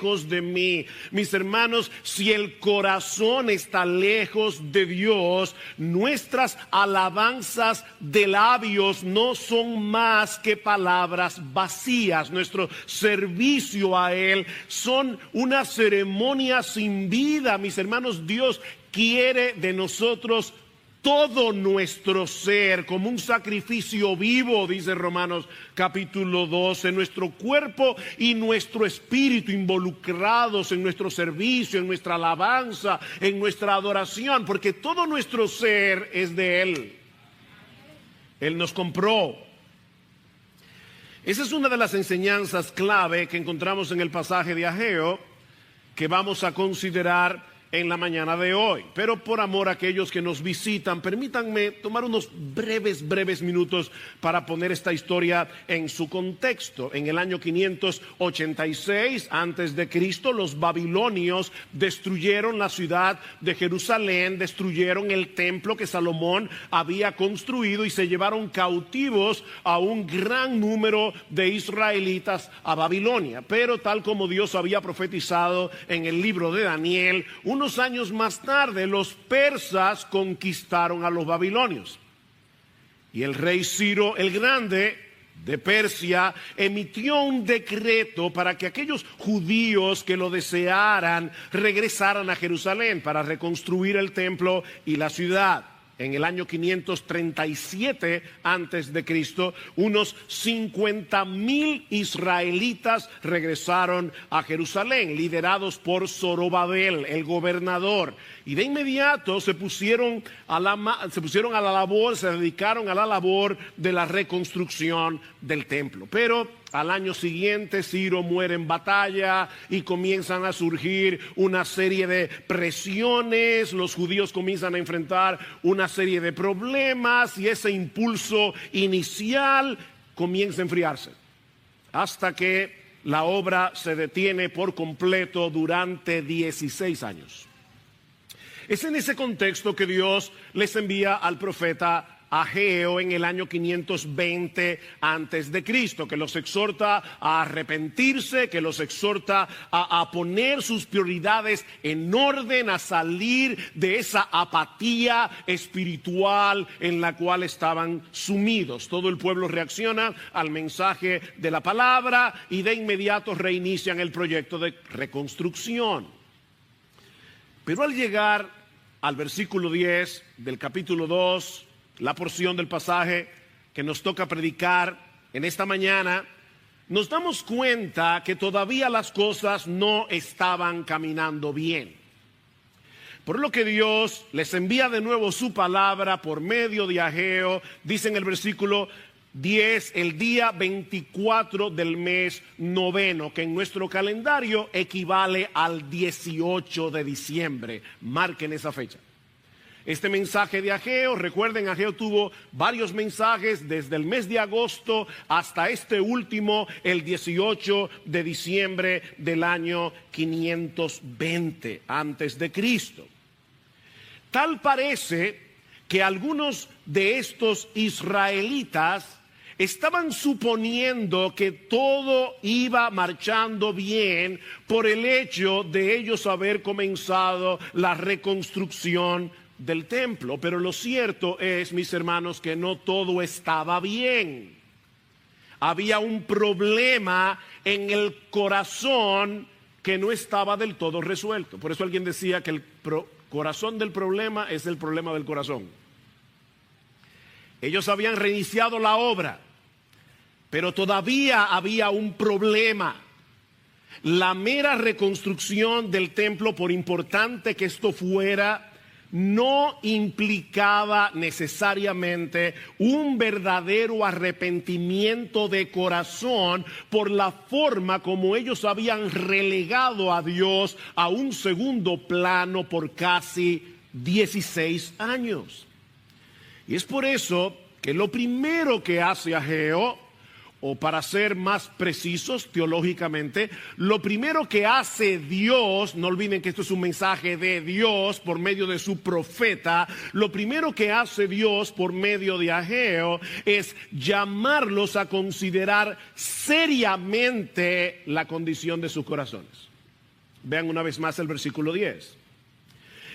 lejos de mí. Mis hermanos, si el corazón está lejos de Dios, nuestras alabanzas de labios no son más que palabras vacías. Nuestro servicio a Él son una ceremonia sin vida. Mis hermanos, Dios quiere de nosotros todo nuestro ser como un sacrificio vivo, dice Romanos capítulo 12, nuestro cuerpo y nuestro espíritu involucrados en nuestro servicio, en nuestra alabanza, en nuestra adoración, porque todo nuestro ser es de Él. Él nos compró. Esa es una de las enseñanzas clave que encontramos en el pasaje de Ageo que vamos a considerar en la mañana de hoy. Pero por amor a aquellos que nos visitan, permítanme tomar unos breves minutos para poner esta historia en su contexto. En el año 586 antes de Cristo, los babilonios destruyeron la ciudad de Jerusalén, destruyeron el templo que Salomón había construido y se llevaron cautivos a un gran número de israelitas a Babilonia. Pero tal como Dios había profetizado en el libro de Daniel, unos años más tarde los persas conquistaron a los babilonios. Y el rey Ciro el Grande de Persia emitió un decreto para que aquellos judíos que lo desearan regresaran a Jerusalén para reconstruir el templo y la ciudad. En el año 537 antes de Cristo, unos 50,000 israelitas regresaron a Jerusalén, liderados por Zorobabel, el gobernador. Y de inmediato se pusieron a la labor, se dedicaron a la labor de la reconstrucción del templo. Pero al año siguiente Ciro muere en batalla y comienzan a surgir una serie de presiones. Los judíos comienzan a enfrentar una serie de problemas y ese impulso inicial comienza a enfriarse hasta que la obra se detiene por completo durante 16 años. Es en ese contexto que Dios les envía al profeta Ageo en el año 520 antes de Cristo, que los exhorta a arrepentirse, que los exhorta a poner sus prioridades en orden, a salir de esa apatía espiritual en la cual estaban sumidos. Todo el pueblo reacciona al mensaje de la palabra y de inmediato reinician el proyecto de reconstrucción. Pero al llegar al versículo 10 del capítulo 2, la porción del pasaje que nos toca predicar en esta mañana, nos damos cuenta que todavía las cosas no estaban caminando bien. Por lo que Dios les envía de nuevo su palabra por medio de Ageo. Dice en el versículo 10, el día 24 del mes noveno, que en nuestro calendario equivale al 18 de diciembre. Marquen esa fecha. Este mensaje de Ageo, recuerden, Ageo tuvo varios mensajes desde el mes de agosto hasta este último, el 18 de diciembre del año 520 antes de Cristo. Tal parece que algunos de estos israelitas estaban suponiendo que todo iba marchando bien por el hecho de ellos haber comenzado la reconstrucción del templo. Pero lo cierto es, mis hermanos, que no todo estaba bien. Había un problema en el corazón que no estaba del todo resuelto. Por eso alguien decía que el corazón del problema es el problema del corazón. Ellos habían reiniciado la obra, pero todavía había un problema. La mera reconstrucción del templo, por importante que esto fuera, no implicaba necesariamente un verdadero arrepentimiento de corazón por la forma como ellos habían relegado a Dios a un segundo plano por casi 16 años. Y es por eso que lo primero que hace Ageo, o para ser más precisos teológicamente, lo primero que hace Dios, no olviden que esto es un mensaje de Dios por medio de su profeta, lo primero que hace Dios por medio de Ageo es llamarlos a considerar seriamente la condición de sus corazones. Vean una vez más el versículo 10.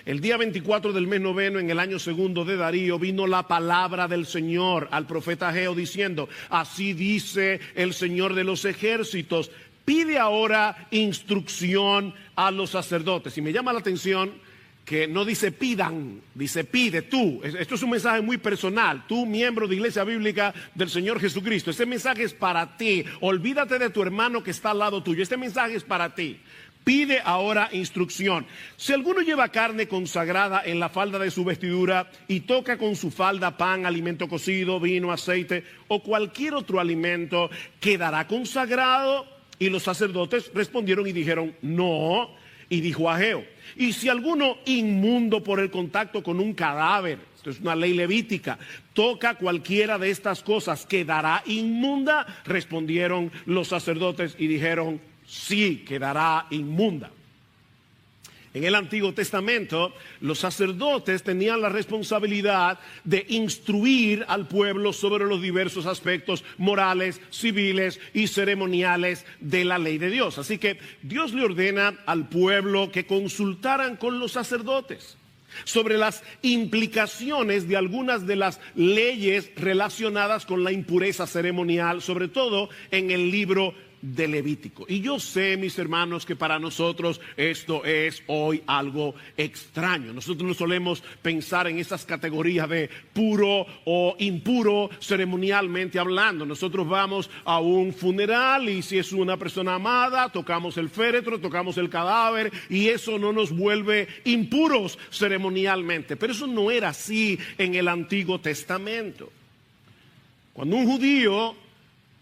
El día 24 del mes noveno, en el año segundo de Darío, vino la palabra del Señor al profeta Ageo diciendo: así dice el Señor de los ejércitos, pide ahora instrucción a los sacerdotes. Y me llama la atención que no dice pidan, dice pide tú. Esto es un mensaje muy personal. Tú, miembro de Iglesia Bíblica del Señor Jesucristo, este mensaje es para ti. Olvídate de tu hermano que está al lado tuyo. Este mensaje es para ti. Pide ahora instrucción. Si alguno lleva carne consagrada en la falda de su vestidura y toca con su falda pan, alimento cocido, vino, aceite o cualquier otro alimento, ¿quedará consagrado? Y los sacerdotes respondieron y dijeron no. Y dijo Ageo: y si alguno inmundo por el contacto con un cadáver, esto es una ley levítica, toca cualquiera de estas cosas, ¿quedará inmunda? Respondieron los sacerdotes y dijeron sí, quedará inmunda. En el Antiguo Testamento, los sacerdotes tenían la responsabilidad de instruir al pueblo sobre los diversos aspectos morales, civiles y ceremoniales de la ley de Dios. Así que Dios le ordena al pueblo que consultaran con los sacerdotes sobre las implicaciones de algunas de las leyes relacionadas con la impureza ceremonial, sobre todo en el libro de Levítico. Y yo sé, mis hermanos, que para nosotros esto es hoy algo extraño. Nosotros no solemos pensar en esas categorías de puro o impuro ceremonialmente hablando. Nosotros vamos a un funeral y si es una persona amada, tocamos el féretro, tocamos el cadáver y eso no nos vuelve impuros ceremonialmente. Pero eso no era así en el Antiguo Testamento. Cuando un judío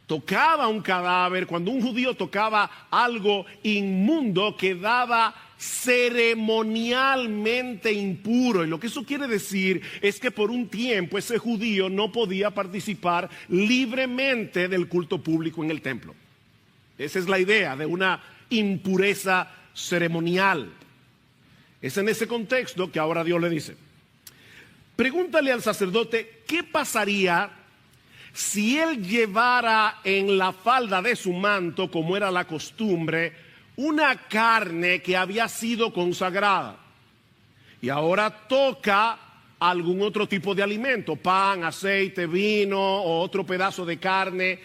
tocaba un cadáver, cuando un judío tocaba algo inmundo, quedaba ceremonialmente impuro. Y lo que eso quiere decir es que por un tiempo ese judío no podía participar libremente del culto público en el templo. Esa es la idea de una impureza ceremonial. Es en ese contexto que ahora Dios le dice: pregúntale al sacerdote qué pasaría si él llevara en la falda de su manto, como era la costumbre, una carne que había sido consagrada y ahora toca algún otro tipo de alimento, pan, aceite, vino o otro pedazo de carne.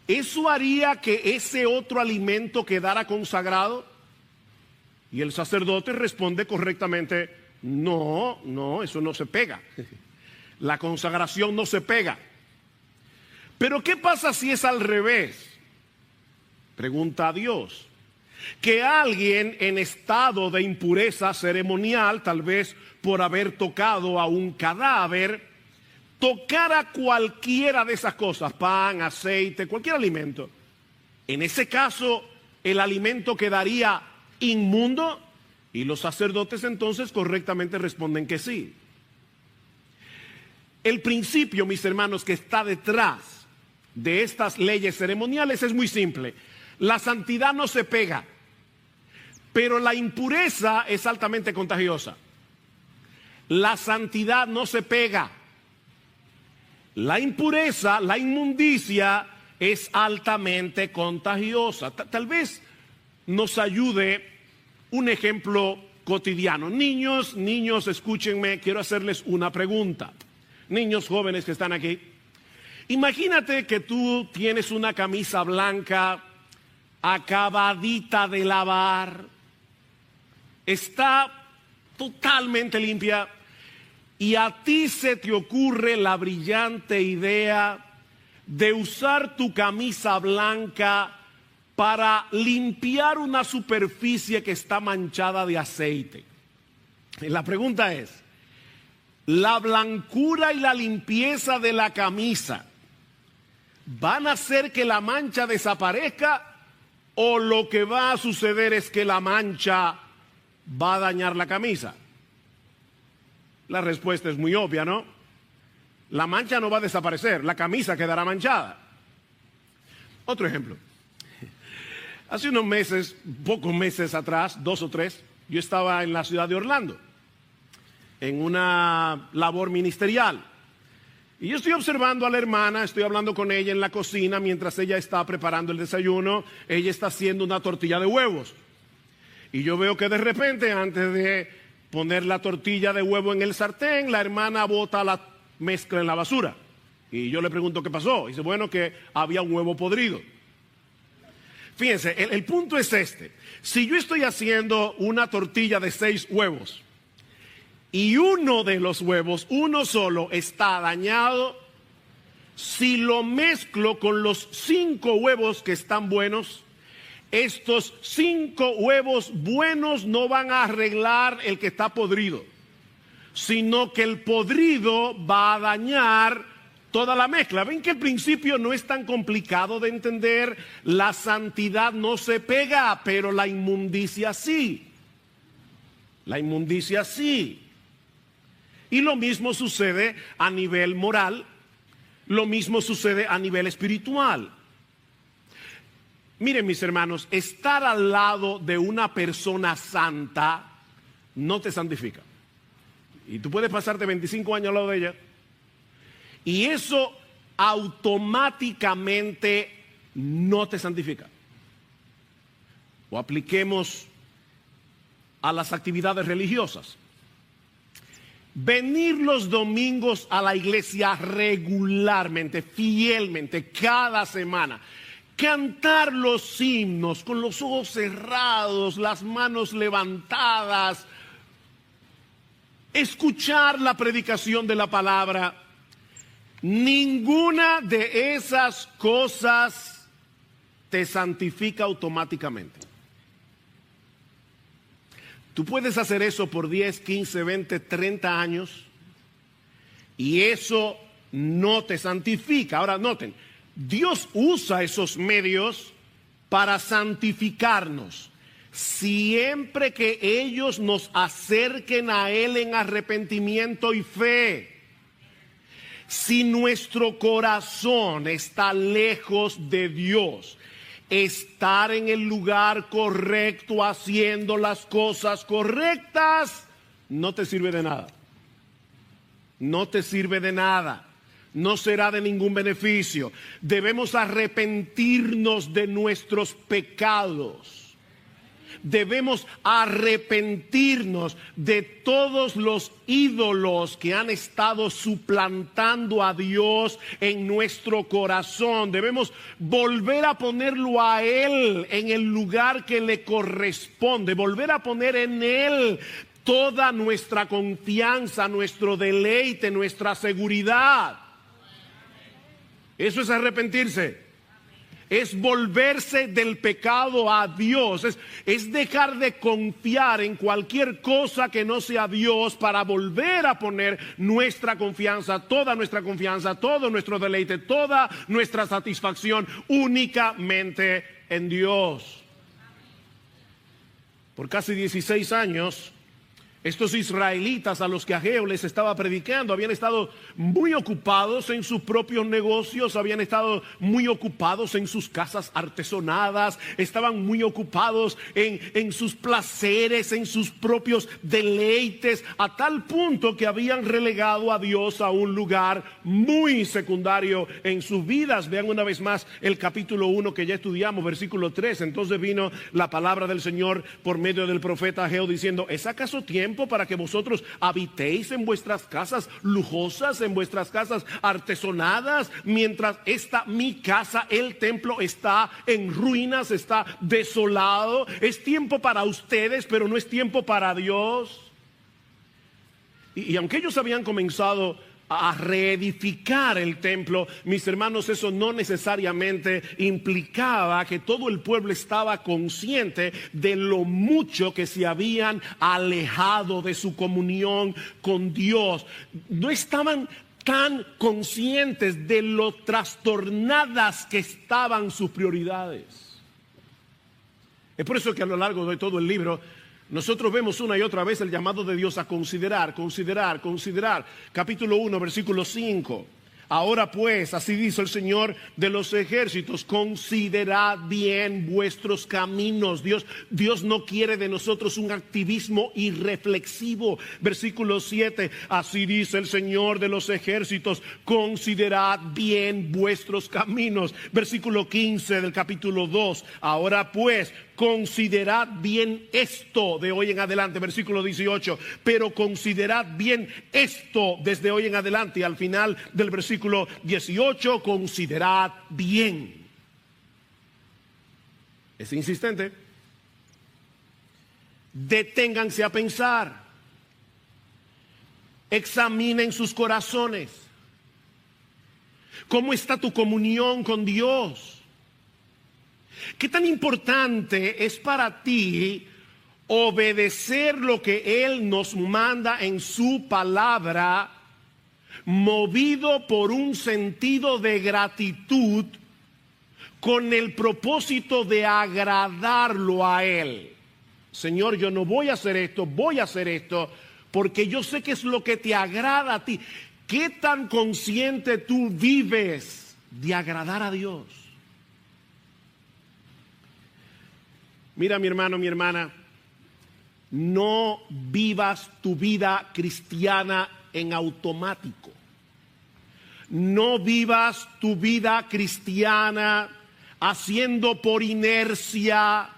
¿Eso haría que ese otro alimento quedara consagrado? Y el sacerdote responde correctamente: no, eso no se pega. La consagración no se pega. Pero ¿qué pasa si es al revés? Pregunta a Dios. Que alguien en estado de impureza ceremonial, tal vez por haber tocado a un cadáver, tocara cualquiera de esas cosas, pan, aceite, cualquier alimento. En ese caso, el alimento quedaría inmundo, y los sacerdotes entonces correctamente responden que sí. El principio, mis hermanos, que está detrás de estas leyes ceremoniales es muy simple. La santidad no se pega, pero la impureza es altamente contagiosa. La santidad no se pega. La impureza, la inmundicia es altamente contagiosa. Tal vez nos ayude un ejemplo cotidiano. Niños, escúchenme, quiero hacerles una pregunta. Niños jóvenes que están aquí. Imagínate que tú tienes una camisa blanca acabadita de lavar, está totalmente limpia y a ti se te ocurre la brillante idea de usar tu camisa blanca para limpiar una superficie que está manchada de aceite. Y la pregunta es: ¿la blancura y la limpieza de la camisa van a hacer que la mancha desaparezca, o lo que va a suceder es que la mancha va a dañar la camisa? La respuesta es muy obvia, ¿no? La mancha no va a desaparecer, la camisa quedará manchada. Otro ejemplo. Hace unos meses, pocos meses atrás, 2 o 3, yo estaba en la ciudad de Orlando en una labor ministerial. Y yo estoy observando a la hermana, estoy hablando con ella en la cocina mientras ella está preparando el desayuno. Ella está haciendo una tortilla de huevos. Y yo veo que de repente, antes de poner la tortilla de huevo en el sartén, la hermana bota la mezcla en la basura. Y yo le pregunto qué pasó. Dice, bueno, que había un huevo podrido. Fíjense, el punto es este. Si yo estoy haciendo una tortilla de 6 huevos y uno de los huevos, uno solo, está dañado, si lo mezclo con los 5 huevos que están buenos, estos 5 huevos buenos no van a arreglar el que está podrido, sino que el podrido va a dañar toda la mezcla. Ven que el principio no es tan complicado de entender. La santidad no se pega, pero la inmundicia sí. La inmundicia sí. Y lo mismo sucede a nivel moral. Lo mismo sucede a nivel espiritual. Miren, mis hermanos, estar al lado de una persona santa no te santifica. Y tú puedes pasarte 25 años al lado de ella, y eso automáticamente no te santifica. O apliquemos a las actividades religiosas. Venir los domingos a la iglesia regularmente, fielmente, cada semana. Cantar los himnos con los ojos cerrados, las manos levantadas. Escuchar la predicación de la palabra. Ninguna de esas cosas te santifica automáticamente. Tú puedes hacer eso por 10, 15, 20, 30 años y eso no te santifica. Ahora noten, Dios usa esos medios para santificarnos, siempre que ellos nos acerquen a Él en arrepentimiento y fe. Si nuestro corazón está lejos de Dios, estar en el lugar correcto, haciendo las cosas correctas, no te sirve de nada. No te sirve de nada. No será de ningún beneficio. Debemos arrepentirnos de nuestros pecados. Debemos arrepentirnos de todos los ídolos que han estado suplantando a Dios en nuestro corazón. Debemos volver a ponerlo a Él en el lugar que le corresponde. Volver a poner en Él toda nuestra confianza, nuestro deleite, nuestra seguridad. Eso es arrepentirse. Es volverse del pecado a Dios, es dejar de confiar en cualquier cosa que no sea Dios para volver a poner nuestra confianza, todo nuestro deleite, toda nuestra satisfacción únicamente en Dios. Por casi 16 años, estos israelitas a los que Ageo les estaba predicando habían estado muy ocupados en sus propios negocios, habían estado muy ocupados en sus casas artesonadas, estaban muy ocupados en sus placeres, en sus propios deleites, a tal punto que habían relegado a Dios a un lugar muy secundario en sus vidas. Vean una vez más el capítulo 1 que ya estudiamos, versículo 3. Entonces vino la palabra del Señor por medio del profeta Ageo diciendo: ¿es acaso tiempo para que vosotros habitéis en vuestras casas lujosas, en vuestras casas artesonadas, mientras mi casa, el templo, está en ruinas, está desolado? Es tiempo para ustedes, pero no es tiempo para Dios. Y aunque ellos habían comenzado a reedificar el templo, mis hermanos, eso no necesariamente implicaba que todo el pueblo estaba consciente de lo mucho que se habían alejado de su comunión con Dios. No estaban tan conscientes de lo trastornadas que estaban sus prioridades. Es por eso que a lo largo de todo el libro nosotros vemos una y otra vez el llamado de Dios a considerar. Capítulo 1, versículo 5. Ahora pues, así dice el Señor de los ejércitos, considerad bien vuestros caminos. Dios no quiere de nosotros un activismo irreflexivo. Versículo 7, así dice el Señor de los ejércitos, considerad bien vuestros caminos. Versículo 15 del capítulo 2, ahora pues, considerad bien esto de hoy en adelante, versículo 18, pero considerad bien esto desde hoy en adelante, y al final del versículo 18, considerad bien. Es insistente. Deténganse a pensar, examinen sus corazones. ¿Cómo está tu comunión con Dios? ¿Qué tan importante es para ti obedecer lo que Él nos manda en su palabra, movido por un sentido de gratitud con el propósito de agradarlo a Él? Señor, yo no voy a hacer esto, voy a hacer esto, porque yo sé que es lo que te agrada a ti. ¿Qué tan consciente tú vives de agradar a Dios? Mira, mi hermano, mi hermana, no vivas tu vida cristiana en automático. No vivas tu vida cristiana haciendo por inercia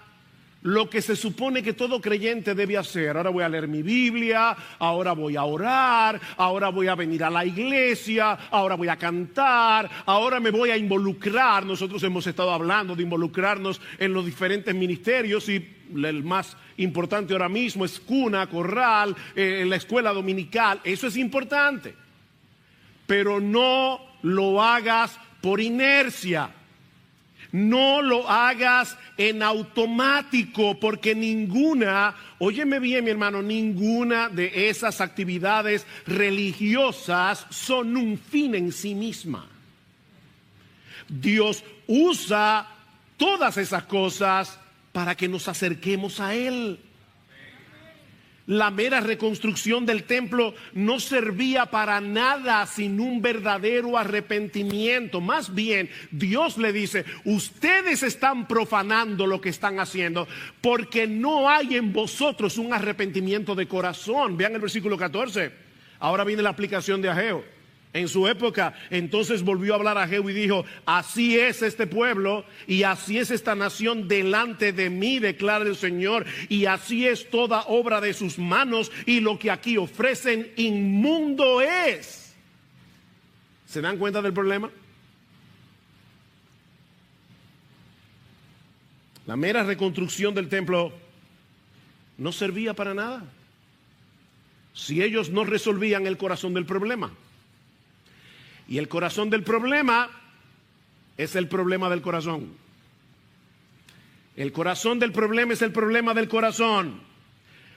lo que se supone que todo creyente debe hacer. Ahora voy a leer mi Biblia, ahora voy a orar, ahora voy a venir a la iglesia, ahora voy a cantar, ahora me voy a involucrar. Nosotros hemos estado hablando de involucrarnos en los diferentes ministerios, y el más importante ahora mismo es cuna, corral, en la escuela dominical. Eso es importante, pero no lo hagas por inercia. No lo hagas en automático, porque ninguna, óyeme bien mi hermano, ninguna de esas actividades religiosas son un fin en sí misma. Dios usa todas esas cosas para que nos acerquemos a Él. La mera reconstrucción del templo no servía para nada sin un verdadero arrepentimiento. Más bien, Dios le dice, ustedes están profanando lo que están haciendo porque no hay en vosotros un arrepentimiento de corazón. Vean el versículo 14. Ahora viene la aplicación de Ageo. En su época, entonces volvió a hablar a Ageo y dijo, así es este pueblo y así es esta nación delante de mí, declara el Señor, y así es toda obra de sus manos, y lo que aquí ofrecen inmundo es. ¿Se dan cuenta del problema? La mera reconstrucción del templo no servía para nada si ellos no resolvían el corazón del problema. Y el corazón del problema es el problema del corazón. El corazón del problema es el problema del corazón.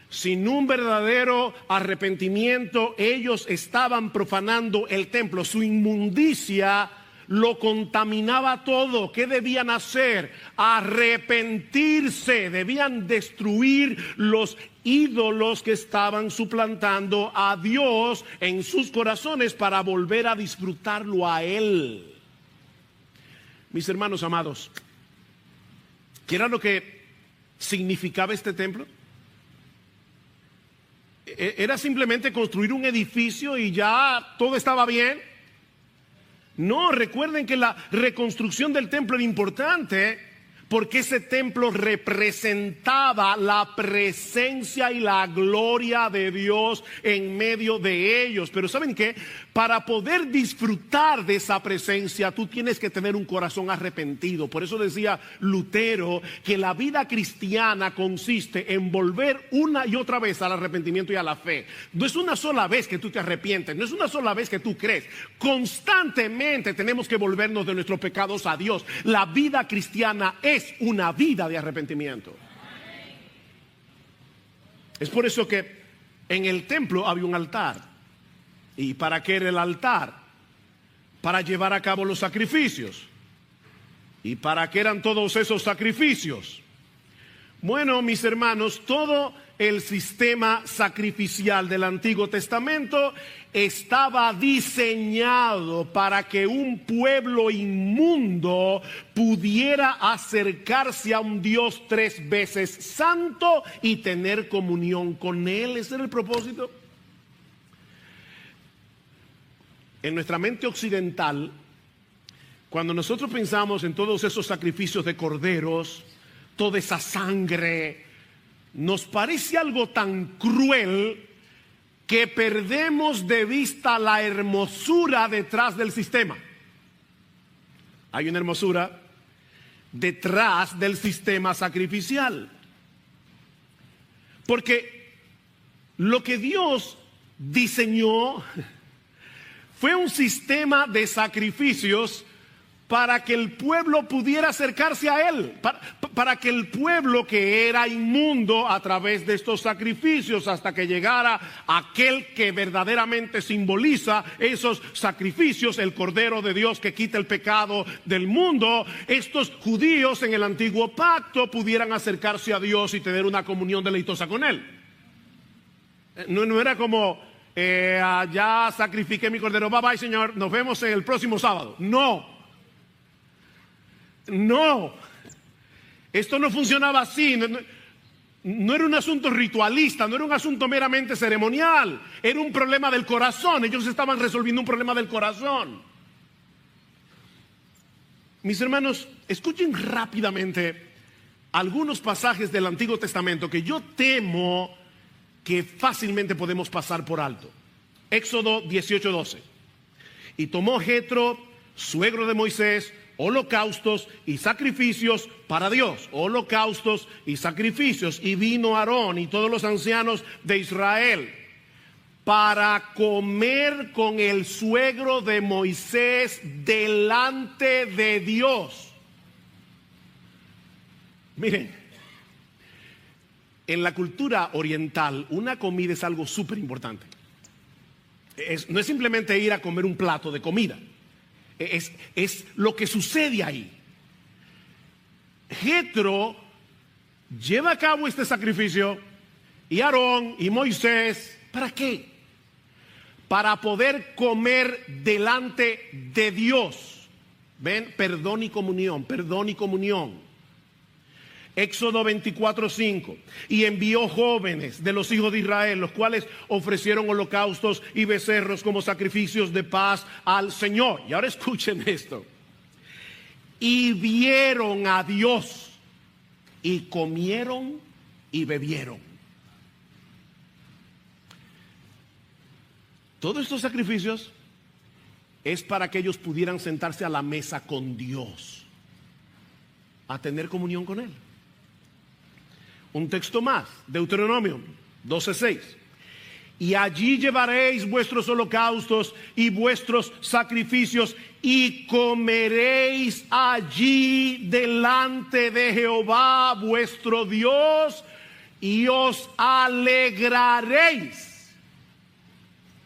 Sin un verdadero arrepentimiento, ellos estaban profanando el templo. Su inmundicia lo contaminaba todo. ¿Qué debían hacer? Arrepentirse. Debían destruir los ídolos que estaban suplantando a Dios en sus corazones para volver a disfrutarlo a Él. Mis hermanos amados, ¿qué era lo que significaba este templo? ¿Era simplemente construir un edificio y ya todo estaba bien? No, recuerden que la reconstrucción del templo era importante porque ese templo representaba la presencia y la gloria de Dios en medio de ellos. Pero ¿saben qué? Para poder disfrutar de esa presencia, tú tienes que tener un corazón arrepentido. Por eso decía Lutero que la vida cristiana consiste en volver una y otra vez al arrepentimiento y a la fe. No es una sola vez que tú te arrepientes, no es una sola vez que tú crees. Constantemente tenemos que volvernos de nuestros pecados a Dios. La vida cristiana es una vida de arrepentimiento. Es por eso que en el templo había un altar. ¿Y para qué era el altar? Para llevar a cabo los sacrificios. ¿Y para qué eran todos esos sacrificios? Bueno, mis hermanos, todo el sistema sacrificial del Antiguo Testamento estaba diseñado para que un pueblo inmundo pudiera acercarse a un Dios 3 veces santo y tener comunión con Él. Ese era el propósito. En nuestra mente occidental, cuando nosotros pensamos en todos esos sacrificios de corderos, toda esa sangre, nos parece algo tan cruel que perdemos de vista la hermosura detrás del sistema. Hay una hermosura detrás del sistema sacrificial. Porque lo que Dios diseñó fue un sistema de sacrificios para que el pueblo pudiera acercarse a Él, para que el pueblo que era inmundo a través de estos sacrificios, hasta que llegara aquel que verdaderamente simboliza esos sacrificios, el Cordero de Dios que quita el pecado del mundo, estos judíos en el antiguo pacto pudieran acercarse a Dios y tener una comunión deleitosa con Él. No era como, ya sacrifiqué mi cordero, bye bye Señor, nos vemos el próximo sábado. No, esto no funcionaba así, no era un asunto ritualista, no era un asunto meramente ceremonial, era un problema del corazón, ellos estaban resolviendo un problema del corazón. Mis hermanos, escuchen rápidamente algunos pasajes del Antiguo Testamento que yo temo que fácilmente podemos pasar por alto. Éxodo 18:12. Y tomó Jetro, suegro de Moisés, holocaustos y sacrificios para Dios, holocaustos y sacrificios, y vino Aarón y todos los ancianos de Israel para comer con el suegro de Moisés delante de Dios. Miren, en la cultura oriental una comida es algo súper importante. No es simplemente ir a comer un plato de comida. Es lo que sucede ahí. Jetro lleva a cabo este sacrificio y Aarón y Moisés, ¿para qué? Para poder comer delante de Dios. ¿Ven? Perdón y comunión, perdón y comunión. Éxodo 24:5. Y envió jóvenes de los hijos de Israel, los cuales ofrecieron holocaustos y becerros como sacrificios de paz al Señor. Y ahora escuchen esto. Y vieron a Dios y comieron y bebieron. Todos estos sacrificios es para que ellos pudieran sentarse a la mesa con Dios, a tener comunión con Él. Un texto más, Deuteronomio 12:6. Y allí llevaréis vuestros holocaustos y vuestros sacrificios y comeréis allí delante de Jehová vuestro Dios y os alegraréis.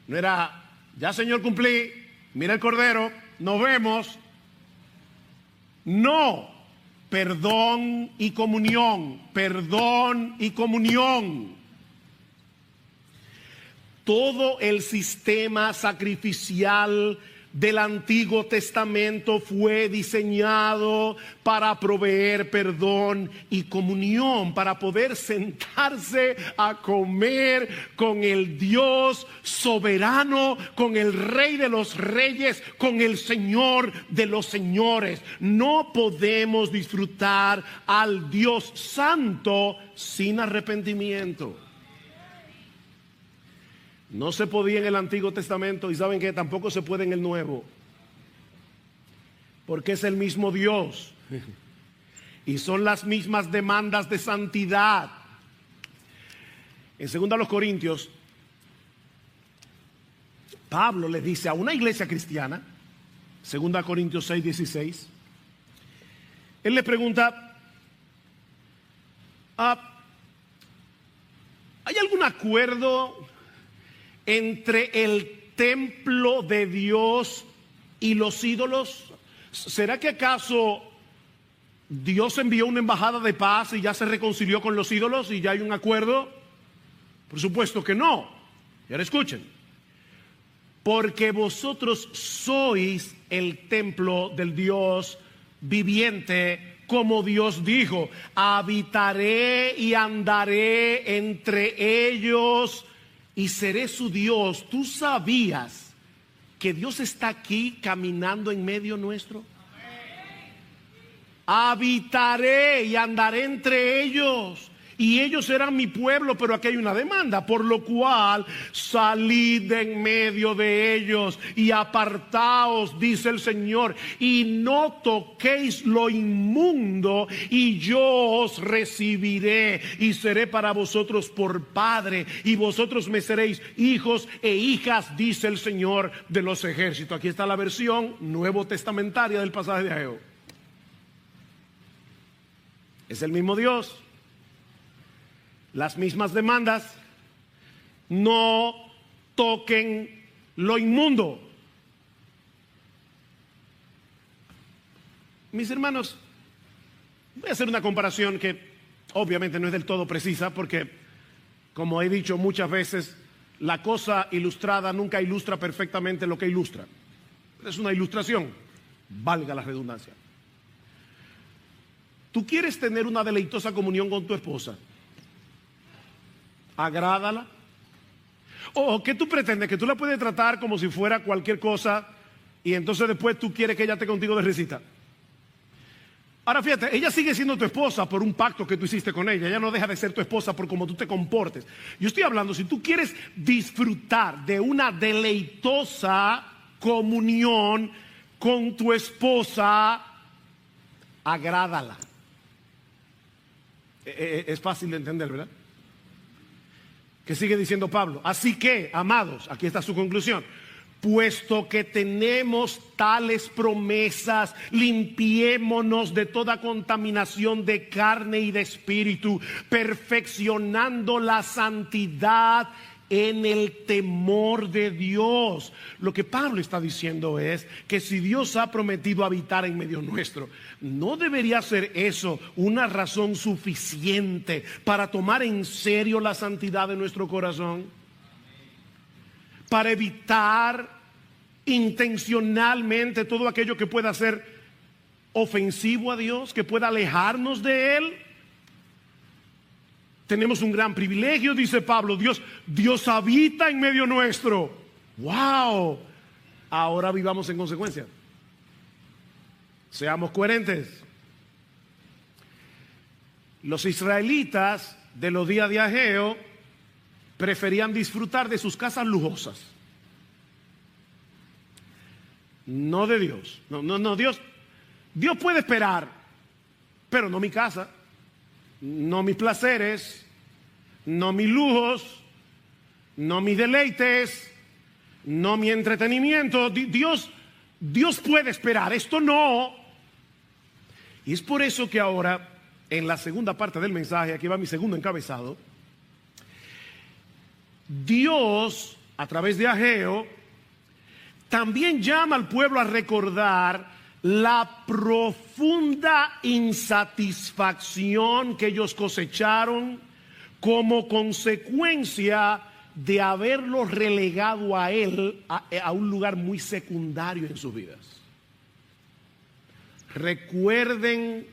No era, ya Señor cumplí, mira el cordero, nos vemos. No. Perdón y comunión, perdón y comunión. Todo el sistema sacrificial del Antiguo Testamento fue diseñado para proveer perdón y comunión, para poder sentarse a comer con el Dios soberano, con el Rey de los Reyes, con el Señor de los Señores. No podemos disfrutar al Dios Santo sin arrepentimiento. No se podía en el Antiguo Testamento y saben que tampoco se puede en el Nuevo, porque es el mismo Dios y son las mismas demandas de santidad. En 2 Corintios, Pablo le dice a una iglesia cristiana, 2 Corintios 6:16, él le pregunta, ¿hay algún acuerdo entre el templo de Dios y los ídolos? ¿Será que acaso Dios envió una embajada de paz y ya se reconcilió con los ídolos y ya hay un acuerdo? Por supuesto que no. Y ahora escuchen. Porque vosotros sois el templo del Dios viviente, como Dios dijo, habitaré y andaré entre ellos y seré su Dios. ¿Tú sabías que Dios está aquí caminando en medio nuestro? habitaré y andaré entre ellos, y ellos serán mi pueblo. Pero aquí hay una demanda: por lo cual salid de en medio de ellos y apartaos, dice el Señor, y no toquéis lo inmundo, y yo os recibiré y seré para vosotros por padre, y vosotros me seréis hijos e hijas, dice el Señor de los ejércitos. Aquí está la versión nuevo testamentaria del pasaje de Ageo. Es el mismo Dios, las mismas demandas: no toquen lo inmundo. Mis hermanos, voy a hacer una comparación que obviamente no es del todo precisa, porque, como he dicho muchas veces, la cosa ilustrada nunca ilustra perfectamente lo que ilustra. Es una ilustración, valga la redundancia. Tú quieres tener una deleitosa comunión con tu esposa, agrádala. ¿O qué tú pretendes? Que tú la puedes tratar como si fuera cualquier cosa, y entonces después tú quieres que ella esté contigo de risita. Ahora fíjate, ella sigue siendo tu esposa por un pacto que tú hiciste con ella. Ella no deja de ser tu esposa por cómo tú te comportes. Yo estoy hablando, si tú quieres disfrutar de una deleitosa comunión con tu esposa, agrádala. Es fácil de entender, ¿verdad? Que sigue diciendo Pablo: así que, amados, aquí está su conclusión, puesto que tenemos tales promesas, limpiémonos de toda contaminación de carne y de espíritu, perfeccionando la santidad en el temor de Dios. Lo que Pablo está diciendo es que si Dios ha prometido habitar en medio nuestro, ¿no debería ser eso una razón suficiente para tomar en serio la santidad de nuestro corazón? Para evitar intencionalmente todo aquello que pueda ser ofensivo a Dios, que pueda alejarnos de Él. Tenemos un gran privilegio, dice Pablo. Dios habita en medio nuestro. ¡Wow! Ahora vivamos en consecuencia. Seamos coherentes. Los israelitas de los días de Ageo preferían disfrutar de sus casas lujosas, no de Dios. No, Dios puede esperar, pero no mi casa, no mis placeres, no mis lujos, no mis deleites, no mi entretenimiento. Dios puede esperar, esto no. Y es por eso que ahora, en la segunda parte del mensaje, aquí va mi segundo encabezado, Dios, a través de Ageo, también llama al pueblo a recordar la profunda insatisfacción que ellos cosecharon como consecuencia de haberlo relegado a él a un lugar muy secundario en sus vidas. Recuerden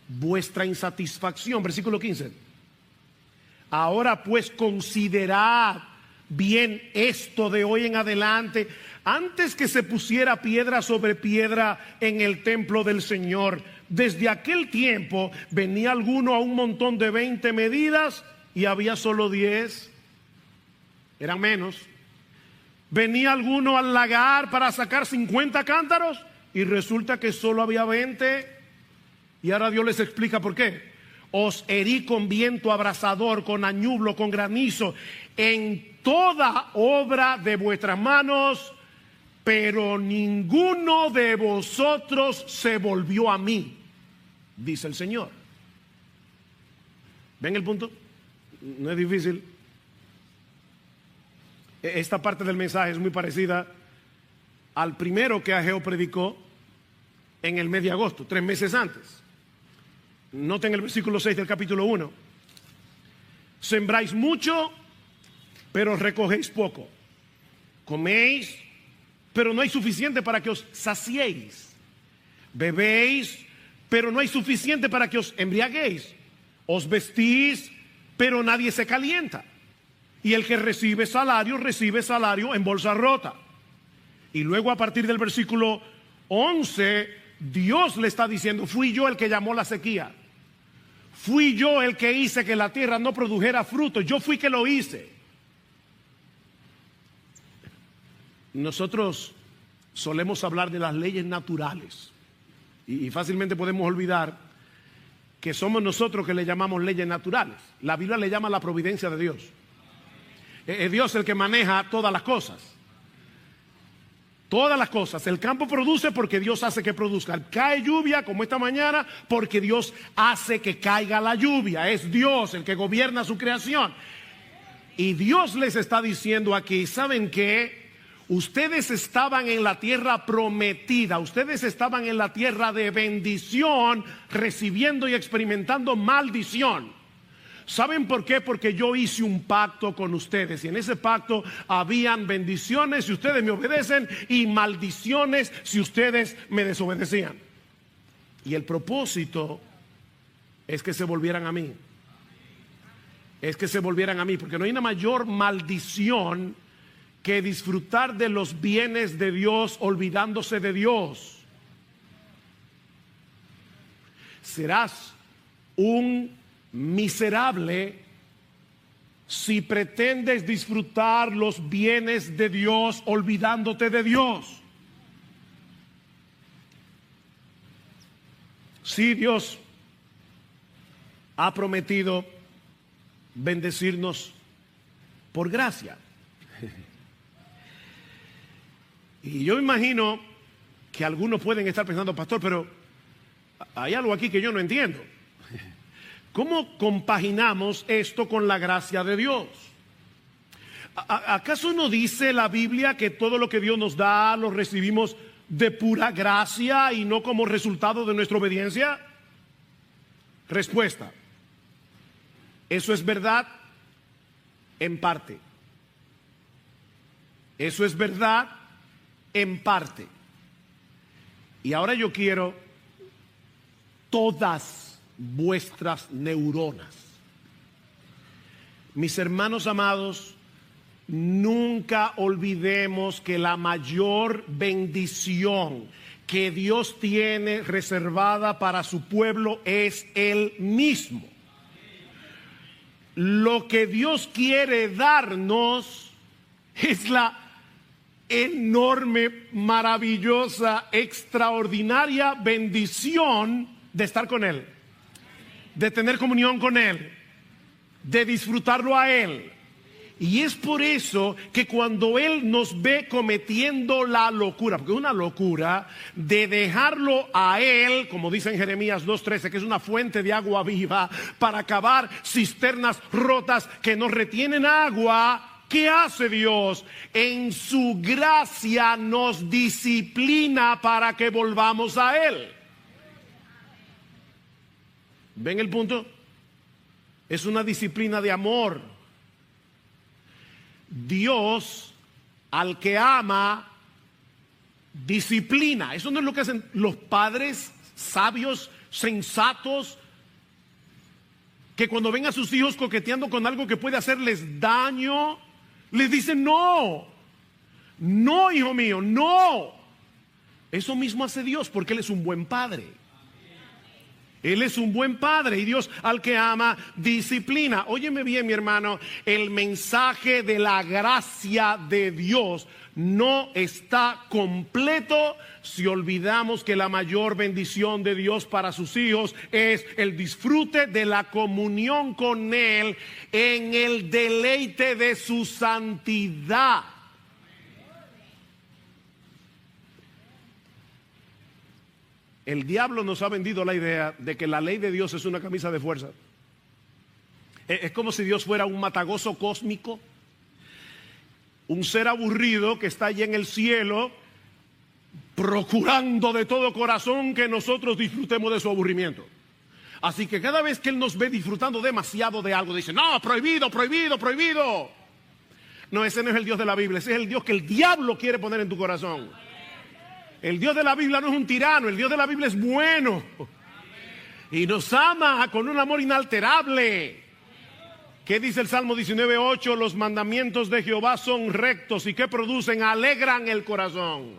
vuestra insatisfacción, versículo 15. Ahora pues considerad bien esto de hoy en adelante, antes que se pusiera piedra sobre piedra en el templo del Señor. Desde aquel tiempo venía alguno a un montón de 20 medidas y había solo 10. Eran menos. Venía alguno al lagar para sacar 50 cántaros y resulta que solo había 20. Y ahora Dios les explica por qué. Os herí con viento abrasador, con añublo, con granizo, en toda obra de vuestras manos, pero ninguno de vosotros se volvió a mí, dice el Señor. ¿Ven el punto? No es difícil. Esta parte del mensaje es muy parecida al primero que Ageo predicó en el mes de agosto, 3 meses antes. Noten el versículo 6 del capítulo 1. Sembráis mucho, pero recogéis poco. Coméis, pero no hay suficiente para que os saciéis. Bebéis, pero no hay suficiente para que os embriaguéis. Os vestís, pero nadie se calienta. Y el que recibe salario en bolsa rota. Y luego a partir del versículo 11 Dios le está diciendo, fui yo el que llamó la sequía. Fui yo el que hice que la tierra no produjera fruto. Yo fui que lo hice. Nosotros solemos hablar de las leyes naturales y fácilmente podemos olvidar que somos nosotros que le llamamos leyes naturales. La Biblia le llama la providencia de Dios. Es Dios el que maneja todas las cosas. Todas las cosas. El campo produce porque Dios hace que produzca. Cae lluvia como esta mañana porque Dios hace que caiga la lluvia. Es Dios el que gobierna su creación. Y Dios les está diciendo aquí, ¿saben qué? Ustedes estaban en la tierra prometida. Ustedes estaban en la tierra de bendición, recibiendo y experimentando maldición. ¿Saben por qué? Porque yo hice un pacto con ustedes y en ese pacto habían bendiciones si ustedes me obedecen y maldiciones si ustedes me desobedecían. Y el propósito es que se volvieran a mí. Es que se volvieran a mí, porque no hay una mayor maldición que disfrutar de los bienes de Dios olvidándose de Dios. Serás un miserable si pretendes disfrutar los bienes de Dios olvidándote de Dios. Sí, Dios ha prometido bendecirnos por gracia. Y yo imagino que algunos pueden estar pensando, pastor, pero hay algo aquí que yo no entiendo. ¿Cómo compaginamos esto con la gracia de Dios? ¿Acaso no dice la Biblia que todo lo que Dios nos da lo recibimos de pura gracia y no como resultado de nuestra obediencia? Respuesta: eso es verdad en parte. Eso es verdad en parte. Y ahora yo quiero todas vuestras neuronas. Mis hermanos amados, nunca olvidemos que la mayor bendición que Dios tiene reservada para su pueblo es Él mismo. Lo que Dios quiere darnos es la enorme, maravillosa, extraordinaria bendición de estar con Él, de tener comunión con Él, de disfrutarlo a Él. Y es por eso que cuando Él nos ve cometiendo la locura, porque es una locura, de dejarlo a Él, como dice en Jeremías 2:13, que es una fuente de agua viva, para cavar cisternas rotas que no retienen agua, ¿qué hace Dios? En su gracia nos disciplina para que volvamos a Él. ¿Ven el punto? Es una disciplina de amor. Dios al que ama disciplina. Eso no es lo que hacen los padres sabios, sensatos, que cuando ven a sus hijos coqueteando con algo que puede hacerles daño, les dicen no, no, hijo mío, no. Eso mismo hace Dios porque Él es un buen padre. Él es un buen padre y Dios al que ama disciplina. Óyeme bien, mi hermano, el mensaje de la gracia de Dios no está completo si olvidamos que la mayor bendición de Dios para sus hijos es el disfrute de la comunión con Él en el deleite de su santidad. El diablo nos ha vendido la idea de que la ley de Dios es una camisa de fuerza. Es como si Dios fuera un matagozo cósmico, un ser aburrido que está allí en el cielo, procurando de todo corazón que nosotros disfrutemos de su aburrimiento. Así que cada vez que Él nos ve disfrutando demasiado de algo, dice, no, prohibido, prohibido, prohibido. No, ese no es el Dios de la Biblia, ese es el Dios que el diablo quiere poner en tu corazón. El Dios de la Biblia no es un tirano, el Dios de la Biblia es bueno. Y nos ama con un amor inalterable. ¿Qué dice el Salmo 19:8? Los mandamientos de Jehová son rectos y ¿qué producen? Alegran el corazón.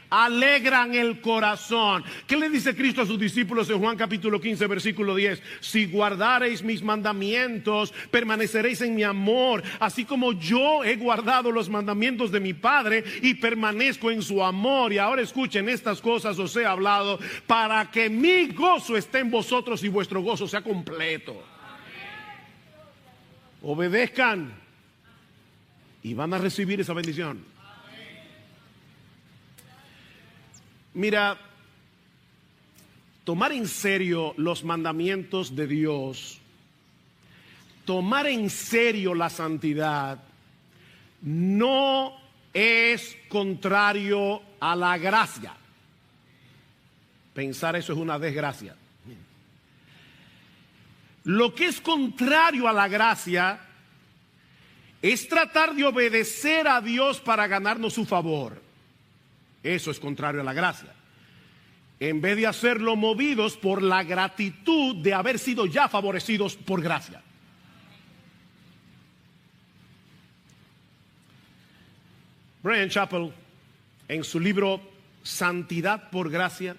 alegran el corazón. ¿Qué le dice Cristo a sus discípulos en Juan capítulo 15, versículo 10? Si guardareis mis mandamientos, permaneceréis en mi amor, así como yo he guardado los mandamientos de mi Padre y permanezco en su amor. Y ahora escuchen, estas cosas os he hablado para que mi gozo esté en vosotros y vuestro gozo sea completo. Obedezcan y van a recibir esa bendición. Mira, tomar en serio los mandamientos de Dios, tomar en serio la santidad, no es contrario a la gracia. Pensar eso es una desgracia. Lo que es contrario a la gracia es tratar de obedecer a Dios para ganarnos su favor. Eso es contrario a la gracia. En vez de hacerlo movidos por la gratitud de haber sido ya favorecidos por gracia. Bryan Chapell, en su libro Santidad por Gracia,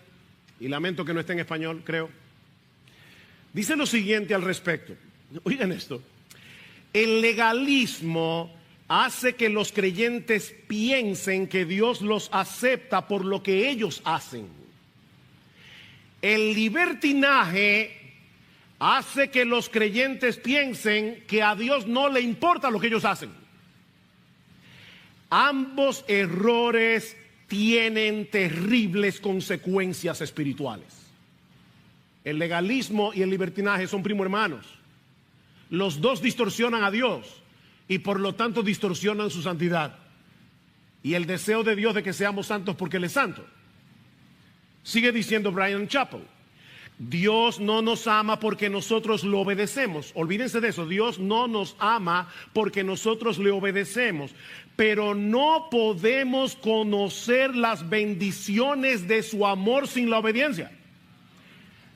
y lamento que no esté en español, creo, dice lo siguiente al respecto. Oigan esto. El legalismo hace que los creyentes piensen que Dios los acepta por lo que ellos hacen. El libertinaje hace que los creyentes piensen que a Dios no le importa lo que ellos hacen. Ambos errores tienen terribles consecuencias espirituales. El legalismo y el libertinaje son primo hermanos. Los dos distorsionan a Dios y por lo tanto distorsionan su santidad y el deseo de Dios de que seamos santos porque Él es santo. Sigue diciendo Bryan Chapell: Dios no nos ama porque nosotros lo obedecemos. Olvídense de eso. Dios no nos ama porque nosotros le obedecemos. Pero no podemos conocer las bendiciones de su amor sin la obediencia.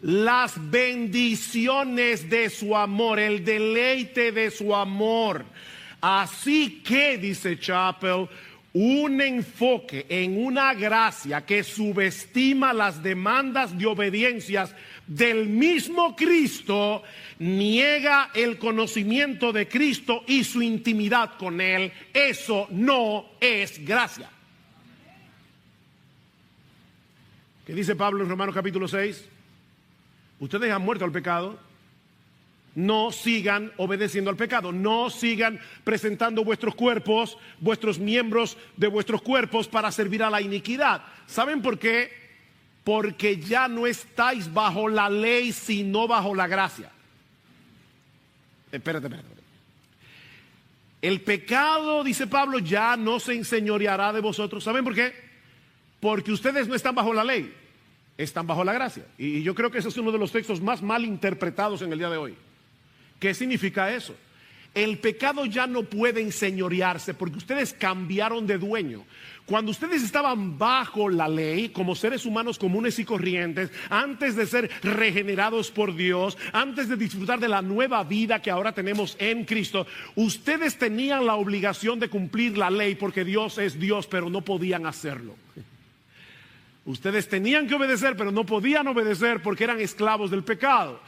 Las bendiciones de su amor, el deleite de su amor. Así que, dice Chapell, un enfoque en una gracia que subestima las demandas de obediencias del mismo Cristo niega el conocimiento de Cristo y su intimidad con Él. Eso no es gracia. ¿Qué dice Pablo en Romanos capítulo 6? Ustedes han muerto al pecado. No sigan obedeciendo al pecado. No sigan presentando vuestros cuerpos, vuestros miembros de vuestros cuerpos para servir a la iniquidad. ¿Saben por qué? Porque ya no estáis bajo la ley, sino bajo la gracia. Espérate. El pecado, dice Pablo, ya no se enseñoreará de vosotros. ¿Saben por qué? Porque ustedes no están bajo la ley, están bajo la gracia. Y yo creo que ese es uno de los textos más mal interpretados en el día de hoy. ¿Qué significa eso? El pecado ya no puede enseñorearse porque ustedes cambiaron de dueño. Cuando ustedes estaban bajo la ley, como seres humanos comunes y corrientes, antes de ser regenerados por Dios, antes de disfrutar de la nueva vida que ahora tenemos en Cristo, ustedes tenían la obligación de cumplir la ley porque Dios es Dios, pero no podían hacerlo. Ustedes tenían que obedecer, pero no podían obedecer porque eran esclavos del pecado.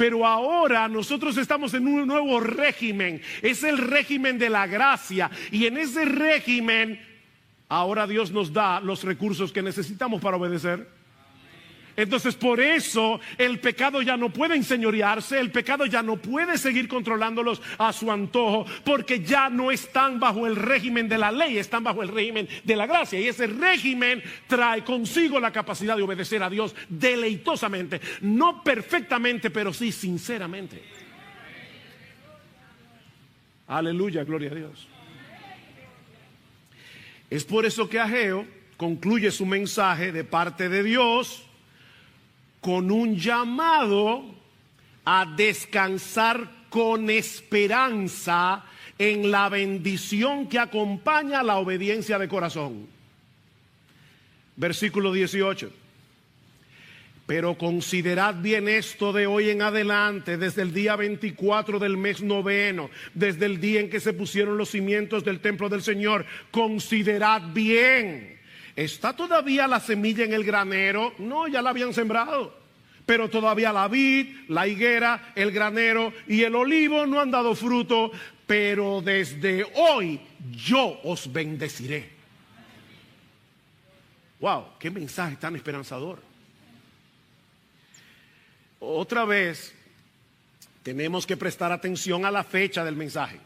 Pero ahora nosotros estamos en un nuevo régimen. Es el régimen de la gracia. Y en ese régimen, ahora Dios nos da los recursos que necesitamos para obedecer. Entonces por eso el pecado ya no puede enseñorearse, el pecado ya no puede seguir controlándolos a su antojo, porque ya no están bajo el régimen de la ley, están bajo el régimen de la gracia. Y ese régimen trae consigo la capacidad de obedecer a Dios deleitosamente, no perfectamente, pero sí sinceramente. Aleluya, gloria a Dios. Es por eso que Ageo concluye su mensaje de parte de Dios con un llamado a descansar con esperanza en la bendición que acompaña la obediencia de corazón. Versículo 18. Pero considerad bien esto de hoy en adelante, desde el día 24 del mes noveno, desde el día en que se pusieron los cimientos del templo del Señor. Considerad bien. ¿Está todavía la semilla en el granero? No, ya la habían sembrado. Pero todavía la vid, la higuera, el granero y el olivo no han dado fruto. Pero desde hoy yo os bendeciré. Wow, qué mensaje tan esperanzador. Otra vez tenemos que prestar atención a la fecha del mensaje.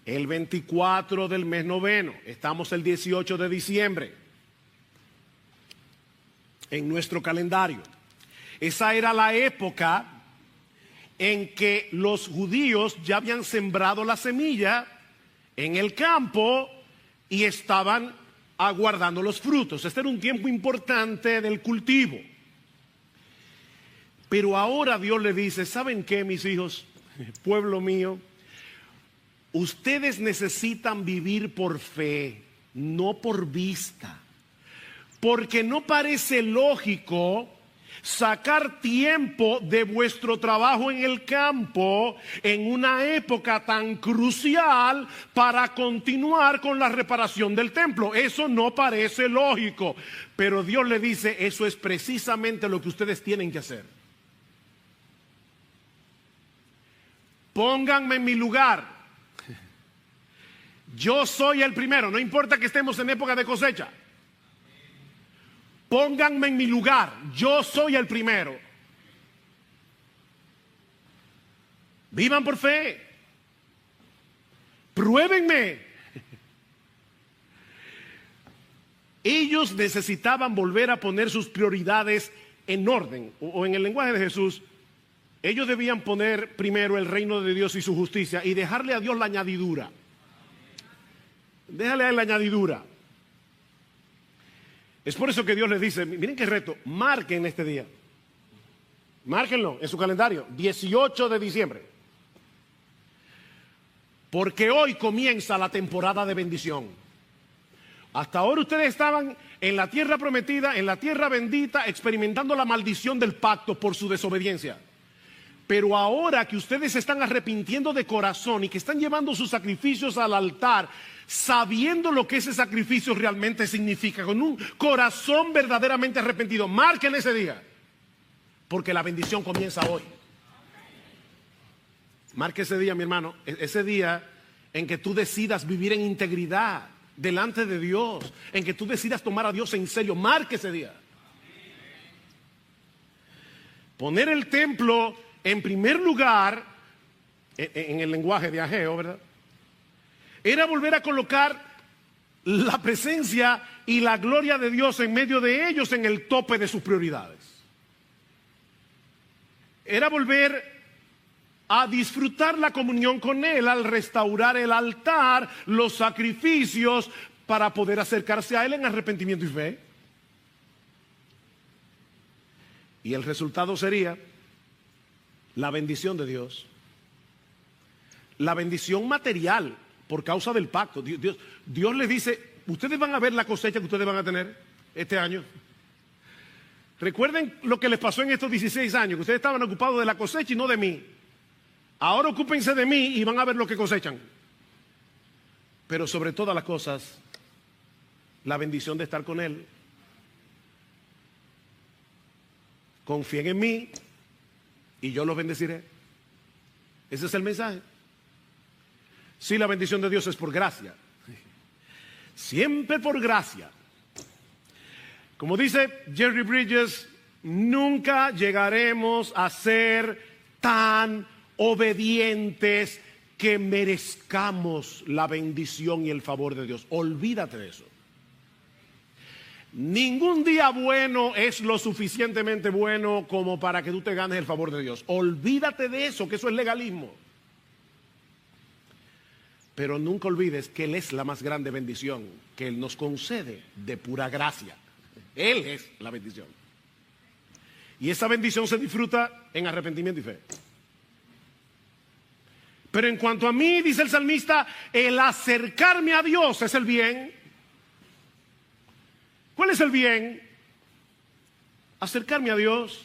El 24 del mes noveno, estamos el 18 de diciembre en nuestro calendario. Esa era la época en que los judíos ya habían sembrado la semilla en el campo y estaban aguardando los frutos. Este era un tiempo importante del cultivo. Pero ahora Dios le dice, ¿saben qué, mis hijos, pueblo mío? Ustedes necesitan vivir por fe, no por vista. Porque no parece lógico sacar tiempo de vuestro trabajo en el campo en una época tan crucial para continuar con la reparación del templo. Eso no parece lógico. Pero Dios le dice, eso es precisamente lo que ustedes tienen que hacer. Pónganme en mi lugar. Yo soy el primero, no importa que estemos en época de cosecha. Pónganme en mi lugar, yo soy el primero. Vivan por fe. Pruébenme. Ellos necesitaban volver a poner sus prioridades en orden, o en el lenguaje de Jesús, ellos debían poner primero el reino de Dios y su justicia y dejarle a Dios la añadidura. Déjale a él la añadidura. Es por eso que Dios les dice, miren qué reto, marquen este día. Márquenlo en su calendario, 18 de diciembre. Porque hoy comienza la temporada de bendición. Hasta ahora ustedes estaban en la tierra prometida, en la tierra bendita, experimentando la maldición del pacto por su desobediencia. Pero ahora que ustedes se están arrepintiendo de corazón y que están llevando sus sacrificios al altar, sabiendo lo que ese sacrificio realmente significa, con un corazón verdaderamente arrepentido, marquen ese día, porque la bendición comienza hoy. Marque ese día, mi hermano, ese día en que tú decidas vivir en integridad delante de Dios, en que tú decidas tomar a Dios en serio, marque ese día. Poner el templo en primer lugar, en el lenguaje de Ageo, ¿verdad? Era volver a colocar la presencia y la gloria de Dios en medio de ellos en el tope de sus prioridades. Era volver a disfrutar la comunión con Él al restaurar el altar, los sacrificios, para poder acercarse a Él en arrepentimiento y fe. Y el resultado sería la bendición de Dios, la bendición material por causa del pacto. Dios les dice, ustedes van a ver la cosecha que ustedes van a tener este año. Recuerden lo que les pasó en estos 16 años, que ustedes estaban ocupados de la cosecha y no de mí. Ahora ocúpense de mí y van a ver lo que cosechan. Pero sobre todas las cosas, la bendición de estar con Él. Confíen en mí. y yo los bendeciré. Ese es el mensaje. Sí, la bendición de Dios es por gracia. Siempre por gracia. Como dice Jerry Bridges, nunca llegaremos a ser tan obedientes que merezcamos la bendición y el favor de Dios. Olvídate de eso. Ningún día bueno es lo suficientemente bueno como para que tú te ganes el favor de Dios. Olvídate de eso, que eso es legalismo. Pero nunca olvides que Él es la más grande bendición que Él nos concede de pura gracia. Él es la bendición. Y esa bendición se disfruta en arrepentimiento y fe. Pero en cuanto a mí, dice el salmista, el acercarme a Dios es el bien. ¿Cuál es el bien? Acercarme a Dios.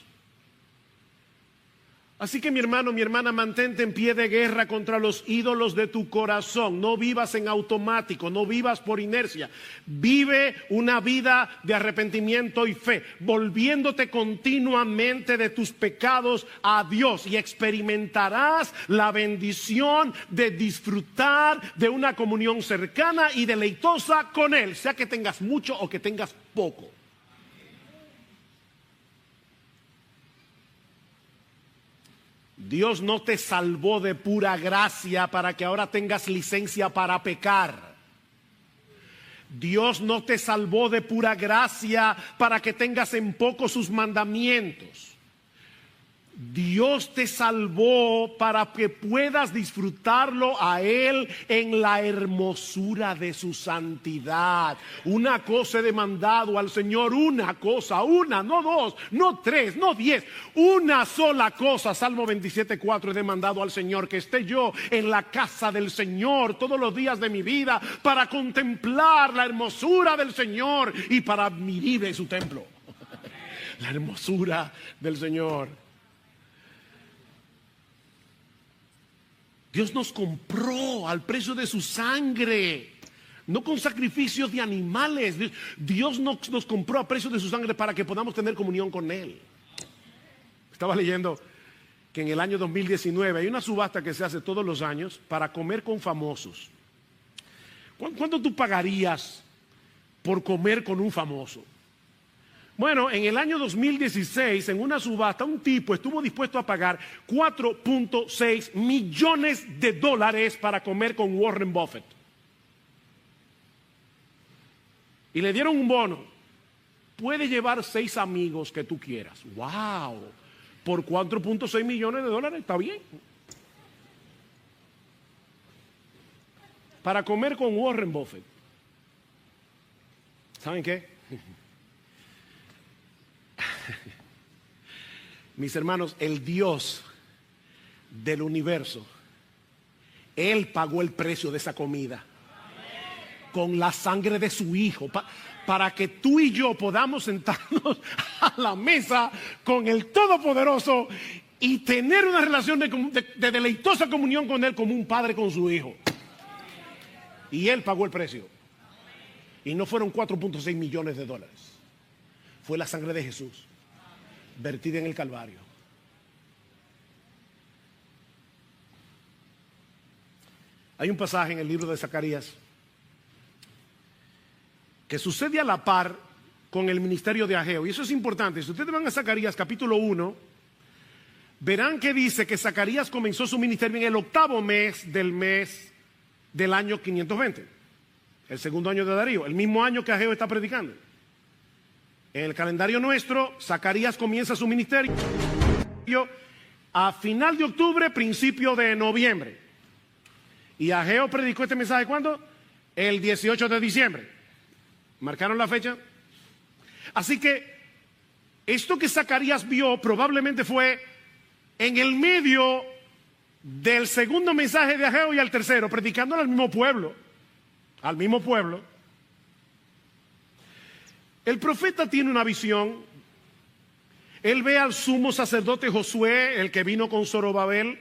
Así que mi hermano, mi hermana, mantente en pie de guerra contra los ídolos de tu corazón. No vivas en automático, no vivas por inercia. Vive una vida de arrepentimiento y fe, volviéndote continuamente de tus pecados a Dios, y experimentarás la bendición de disfrutar de una comunión cercana y deleitosa con Él, sea que tengas mucho o que tengas poco. Dios no te salvó de pura gracia para que ahora tengas licencia para pecar. Dios no te salvó de pura gracia para que tengas en poco sus mandamientos. Dios te salvó para que puedas disfrutarlo a Él en la hermosura de su santidad. Una cosa he demandado al Señor, una cosa, una, no dos, no tres, no 10, una sola cosa. Salmo 27:4 he demandado al Señor, que esté yo en la casa del Señor todos los días de mi vida para contemplar la hermosura del Señor y para vivir en su templo. La hermosura del Señor. Dios nos compró al precio de su sangre, no con sacrificios de animales. Dios nos compró a precio de su sangre para que podamos tener comunión con Él. Estaba leyendo que en el año 2019 hay una subasta que se hace todos los años para comer con famosos. ¿Cuánto tú pagarías por comer con un famoso? Bueno, en el año 2016, en una subasta, un tipo estuvo dispuesto a pagar $4.6 millones para comer con Warren Buffett. Y le dieron un bono. Puede llevar 6 amigos que tú quieras. ¡Wow! Por $4.6 millones, está bien. Para comer con Warren Buffett. ¿Saben qué? Mis hermanos, el Dios del universo, Él pagó el precio de esa comida con la sangre de su Hijo, para que tú y yo podamos sentarnos a la mesa con el Todopoderoso y tener una relación de deleitosa comunión con Él, como un padre con su hijo. Y Él pagó el precio. Y no fueron $4.6 millones. Fue la sangre de Jesús vertida en el Calvario. Hay un pasaje en el libro de Zacarías que sucede a la par con el ministerio de Ageo, y eso es importante. Si ustedes van a Zacarías capítulo 1, verán que dice que Zacarías comenzó su ministerio en el 8º mes del año 520, el segundo año de Darío, el mismo año que Ageo está predicando. En el calendario nuestro, Zacarías comienza su ministerio a final de octubre, principio de noviembre. Y Ageo predicó este mensaje ¿cuándo? El 18 de diciembre. ¿Marcaron la fecha? Así que esto que Zacarías vio probablemente fue en el medio del segundo mensaje de Ageo y al tercero, predicando al mismo pueblo. Al mismo pueblo. El profeta tiene una visión. Él ve al sumo sacerdote Josué, el que vino con Zorobabel,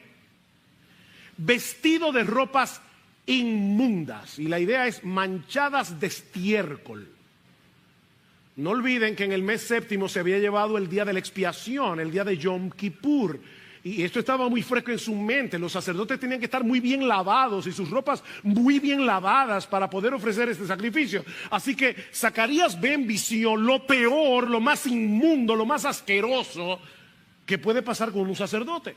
vestido de ropas inmundas. Y la idea es manchadas de estiércol. No olviden que en el mes séptimo se había llevado el día de la expiación, el día de Yom Kippur. y esto estaba muy fresco en su mente. Los sacerdotes tenían que estar muy bien lavados y sus ropas muy bien lavadas para poder ofrecer este sacrificio. Así que Zacarías ve en visión lo peor, lo más inmundo, lo más asqueroso que puede pasar con un sacerdote.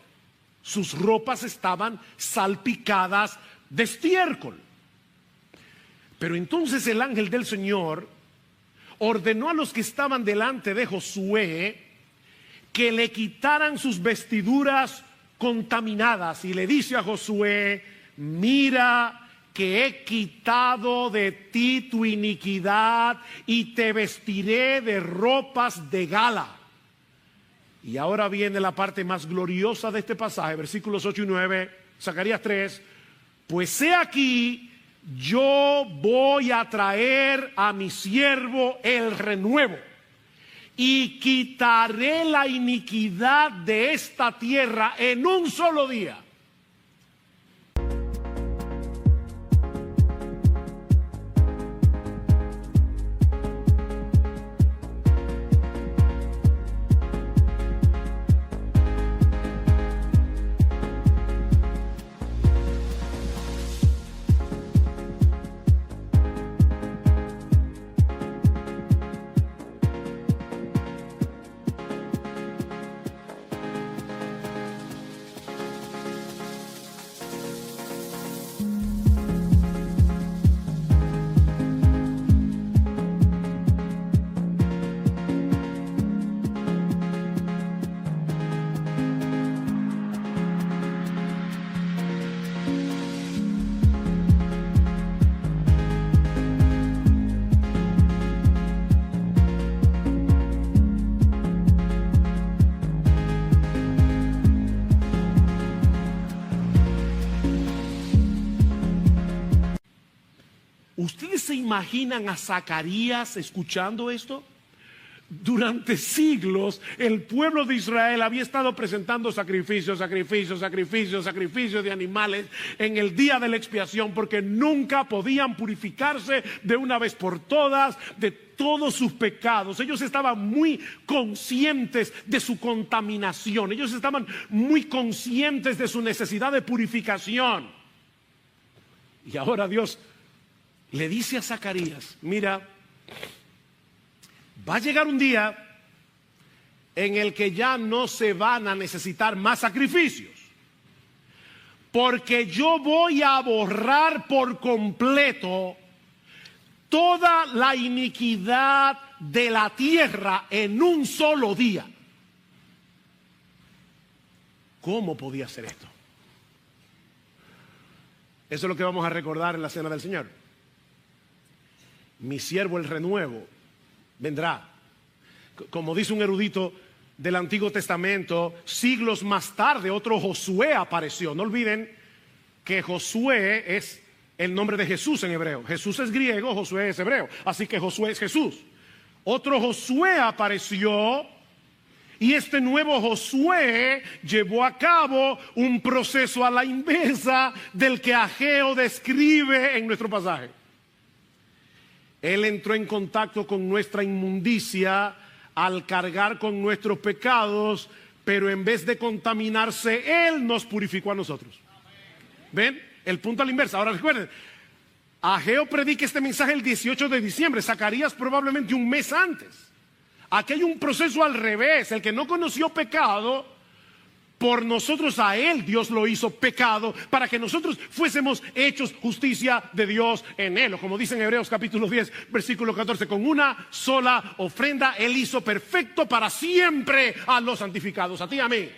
Sus ropas estaban salpicadas de estiércol. Pero entonces el ángel del Señor ordenó a los que estaban delante de Josué que le quitaran sus vestiduras contaminadas, y le dice a Josué: mira que he quitado de ti tu iniquidad y te vestiré de ropas de gala. Y ahora viene la parte más gloriosa de este pasaje, versículos 8 y 9, Zacarías 3. Pues he aquí, yo voy a traer a mi siervo el renuevo y quitaré la iniquidad de esta tierra en un solo día. ¿Ustedes se imaginan a Zacarías escuchando esto? Durante siglos el pueblo de Israel había estado presentando sacrificios de animales en el día de la expiación, porque nunca podían purificarse de una vez por todas de todos sus pecados. Ellos estaban muy conscientes de su contaminación, ellos estaban muy conscientes de su necesidad de purificación. Y ahora Dios le dice a Zacarías: mira, va a llegar un día en el que ya no se van a necesitar más sacrificios, porque yo voy a borrar por completo toda la iniquidad de la tierra en un solo día. ¿Cómo podía ser esto? Eso es lo que vamos a recordar en la cena del Señor. Mi siervo el renuevo vendrá. Como dice un erudito del Antiguo Testamento, siglos más tarde otro Josué apareció. No olviden que Josué es el nombre de Jesús en hebreo. Jesús es griego, Josué es hebreo. Así que Josué es Jesús. Otro Josué apareció, y este nuevo Josué llevó a cabo un proceso a la inversa del que Ageo describe en nuestro pasaje. Él entró en contacto con nuestra inmundicia al cargar con nuestros pecados, pero en vez de contaminarse, Él nos purificó a nosotros. ¿Ven? El punto a la inversa. Ahora recuerden, Ageo predica este mensaje el 18 de diciembre, Zacarías probablemente un mes antes. Aquí hay un proceso al revés. El que no conoció pecado, por nosotros a él Dios lo hizo pecado, para que nosotros fuésemos hechos justicia de Dios en él. O como dice en Hebreos capítulo 10, versículo 14, con una sola ofrenda él hizo perfecto para siempre a los santificados, a ti y a mí.